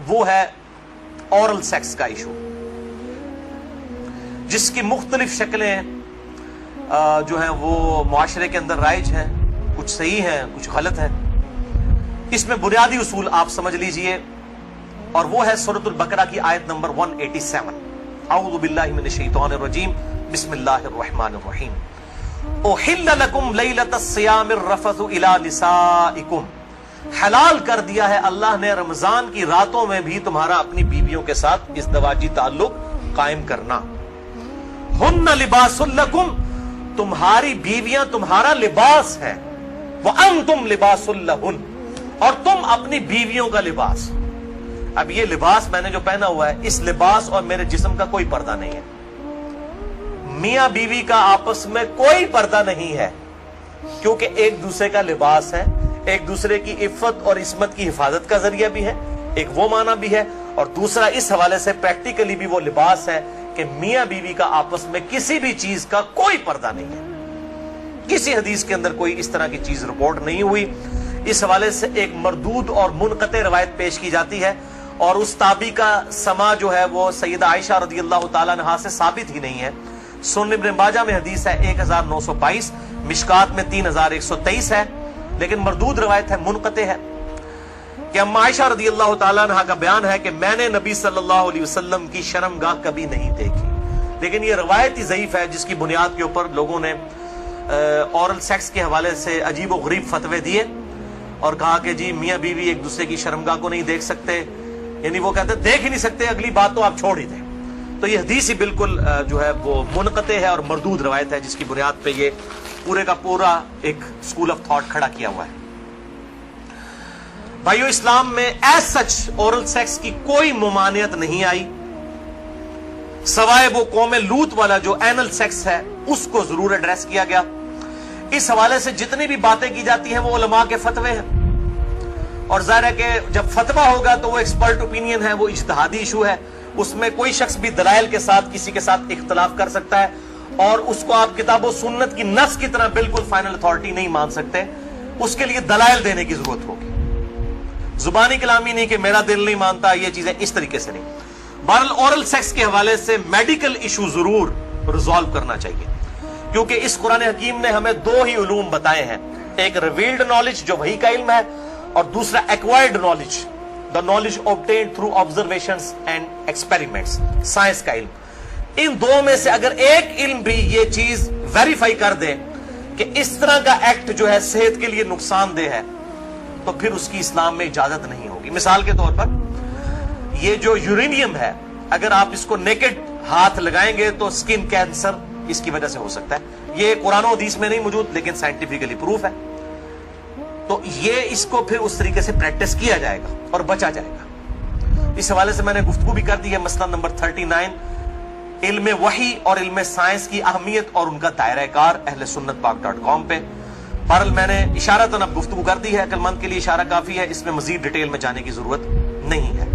وہ ہے oral sex کا ایشو، جس کی مختلف شکلیں جو ہیں وہ معاشرے کے اندر رائج ہیں، کچھ صحیح ہیں کچھ غلط ہیں۔ اس میں بنیادی اصول آپ سمجھ لیجئے، اور وہ ہے سورۃ البقرہ کی آیت نمبر 187۔ اعوذ باللہ من الشیطان الرجیم، بسم اللہ الرحمن الرحیم۔ احل لکم لیلۃ الصیام الرفث الی نسائکم، حلال کر دیا ہے اللہ نے رمضان کی راتوں میں بھی تمہارا اپنی بیویوں کے ساتھ ازدواجی تعلق قائم کرنا۔ ہن لباس لکم، تمہاری بیویاں تمہارا لباس ہے، وانتم لباس لہن، اور تم اپنی بیویوں کا لباس۔ اب یہ لباس میں نے جو پہنا ہوا ہے، اس لباس اور میرے جسم کا کوئی پردہ نہیں ہے، میاں بیوی کا آپس میں کوئی پردہ نہیں ہے، کیونکہ ایک دوسرے کا لباس ہے، ایک دوسرے کی عفت اور عصمت کی حفاظت کا ذریعہ بھی ہے، ایک وہ معنی بھی ہے، اور دوسرا اس حوالے سے پریکٹیکلی بھی وہ لباس ہے کہ میاں بیوی کا آپس میں کسی بھی چیز کا کوئی پردہ نہیں ہے۔ کسی حدیث کے اندر کوئی اس طرح کی چیز رپورٹ نہیں ہوئی۔ اس حوالے سے ایک مردود اور منقطع روایت پیش کی جاتی ہے، اور اس تابعی کا سما جو ہے وہ سیدہ عائشہ رضی اللہ تعالیٰ عنہا سے ثابت ہی نہیں ہے۔ سنن ابن ماجہ میں حدیث ہے 1922، مشکات میں 3123 ہے، لیکن مردود روایت ہے، منقطع ہے، کہ اما عائشہ رضی اللہ تعالیٰ عنہ کا بیان ہے کہ میں نے نبی صلی اللہ علیہ وسلم کی شرمگاہ کبھی نہیں دیکھی، لیکن یہ روایت ہی ضعیف ہے، جس کی بنیاد کے اوپر لوگوں نے اورل سیکس کے حوالے سے عجیب و غریب فتوے دیے، اور کہا کہ جی میاں بیوی ایک دوسرے کی شرمگاہ کو نہیں دیکھ سکتے، یعنی وہ کہتے دیکھ ہی نہیں سکتے، اگلی بات تو آپ چھوڑ ہی دیں۔ تو یہ حدیث ہی بالکل جو ہے وہ منقطع ہے اور مردود روایت ہے، جس کی بنیاد پہ یہ پورے کا پورا ایک اسکول آف تھاٹ کھڑا کیا ہوا ہے۔ بھائیو، اسلام میں ایز سچ اورل سیکس کی کوئی ممانعت نہیں آئی، سوائے وہ قوم لوط والا جو اینل سیکس ہے اس کو ضرور ایڈریس کیا گیا۔ اس حوالے سے جتنی بھی باتیں کی جاتی ہیں وہ علماء کے فتوے ہیں، اور ظاہر ہے کہ جب فتویٰ ہوگا تو وہ ایکسپرٹ اوپینین ہے، وہ اجتہادی ایشو ہے، اس میں کوئی شخص بھی دلائل کے ساتھ کسی کے ساتھ اختلاف کر سکتا ہے، اور اس کو آپ کتاب و سنت کی نص کی طرح بالکل فائنل اتھارٹی نہیں مان سکتے، اس کے لیے دلائل دینے کی ضرورت ہوگی، زبانی کلامی نہیں کہ میرا دل نہیں مانتا، یہ چیزیں اس طریقے سے نہیں۔ بہرحال اورل سیکس کے حوالے سے میڈیکل ایشو ضرور ریزالو کرنا چاہیے، کیونکہ اس قرآن حکیم نے ہمیں دو ہی علوم بتائے ہیں، ایک ریویلڈ نالج جو وحی کا علم ہے، اور دوسرا acquired knowledge, the knowledge obtained through observations and experiments، science کا علم۔ ان دو میں سے اگر ایک علم بھی یہ چیز ویریفائی کر دے کہ اس طرح کا ایکٹ جو ہے صحت کے لیے نقصان دہ ہے، تو پھر اس کی اسلام میں اجازت نہیں ہوگی۔ مثال کے طور پر یہ جو یورینیم ہے، اگر آپ اس کو نیکڈ ہاتھ لگائیں گے تو سکن کینسر اس کی وجہ سے ہو سکتا ہے، یہ قرآن و حدیث میں نہیں موجود لیکن سائنٹیفکلی پروف ہے، تو یہ اس کو پھر اس طریقے سے پریکٹس کیا جائے گا اور بچا جائے گا۔ اس حوالے سے میں نے گفتگو بھی کر دی ہے، مسئلہ نمبر 39، علم وحی اور علم سائنس کی اہمیت اور ان کا دائرہ کار، اہل سنت پاک.com پہ۔ بہرحال میں نے اشارتاً اب گفتگو کر دی ہے، عقل مند کے لیے اشارہ کافی ہے، اس میں مزید ڈیٹیل میں جانے کی ضرورت نہیں ہے۔